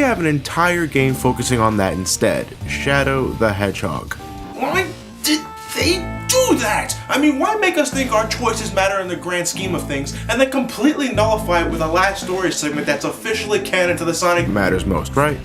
have an entire game focusing on that instead. Shadow the Hedgehog. Why did they do that? I mean, why make us think our choices matter in the grand scheme of things, and then completely nullify it with a last story segment that's officially canon to the Sonic matters most, right?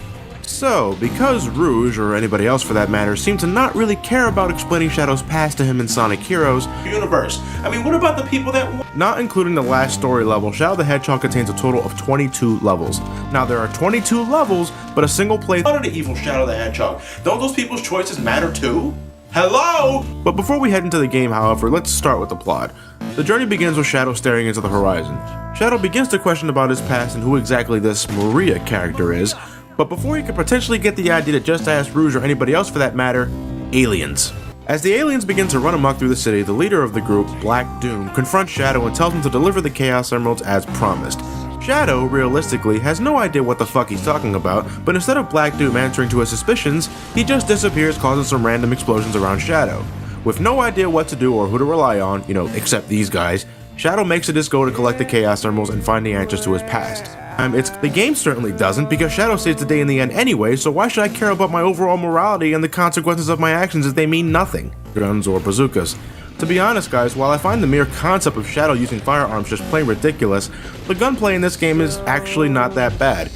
So, because Rouge, or anybody else for that matter, seem to not really care about explaining Shadow's past to him in Sonic Heroes universe. I mean, what about the people that not including the last story level, Shadow the Hedgehog contains a total of 22 levels. Now, there are 22 levels, but a single play under the evil Shadow the Hedgehog. Don't those people's choices matter too? Hello? But before we head into the game, however, let's start with the plot. The journey begins with Shadow staring into the horizon. Shadow begins to question about his past and who exactly this Maria character is, but before he could potentially get the idea to just ask Rouge or anybody else for that matter, aliens. As the aliens begin to run amok through the city, the leader of the group, Black Doom, confronts Shadow and tells him to deliver the Chaos Emeralds as promised. Shadow, realistically, has no idea what the fuck he's talking about, but instead of Black Doom answering to his suspicions, he just disappears, causing some random explosions around Shadow. With no idea what to do or who to rely on, except these guys, Shadow makes it his goal to collect the Chaos Emeralds and find the answers to his past. The game certainly doesn't, because Shadow saves the day in the end anyway, so why should I care about my overall morality and the consequences of my actions if they mean nothing? Guns or bazookas. To be honest, guys, while I find the mere concept of Shadow using firearms just plain ridiculous, the gunplay in this game is actually not that bad.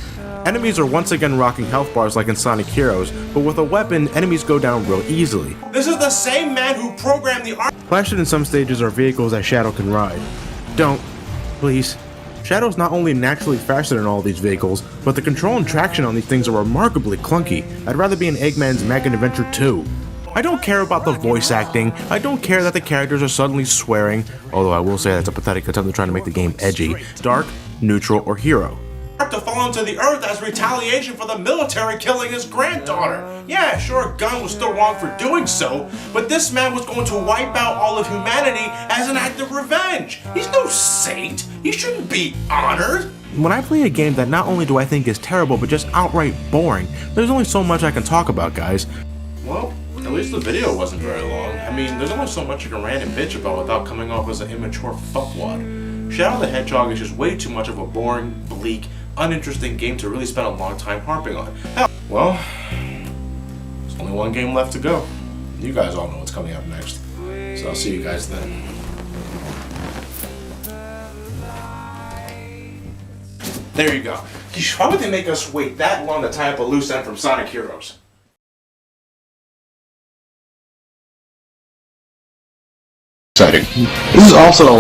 Enemies are once again rocking health bars like in Sonic Heroes, but with a weapon, enemies go down real easily. This is the same man who programmed the art. Flashed in some stages are vehicles that Shadow can ride. Don't. Please. Shadow's not only naturally faster than all these vehicles, but the control and traction on these things are remarkably clunky. I'd rather be in Eggman's Mega Adventure 2. I don't care about the voice acting, I don't care that the characters are suddenly swearing, although I will say that's a pathetic attempt to try to make the game edgy, dark, neutral, or hero. To fall into the earth as retaliation for the military killing his granddaughter. Yeah, sure, Gunn was still wrong for doing so, but this man was going to wipe out all of humanity as an act of revenge. He's no saint. He shouldn't be honored. When I play a game that not only do I think is terrible, but just outright boring, there's only so much I can talk about, guys. Well, at least the video wasn't very long. I mean, there's only so much you can rant and bitch about without coming off as an immature fuckwad. Shadow the Hedgehog is just way too much of a boring, bleak, uninteresting game to really spend a long time harping on. Hell, well, there's only one game left to go. You guys all know what's coming up next. So I'll see you guys then. There you go. Why would they make us wait that long to tie up a loose end from Sonic Heroes? Exciting. This is also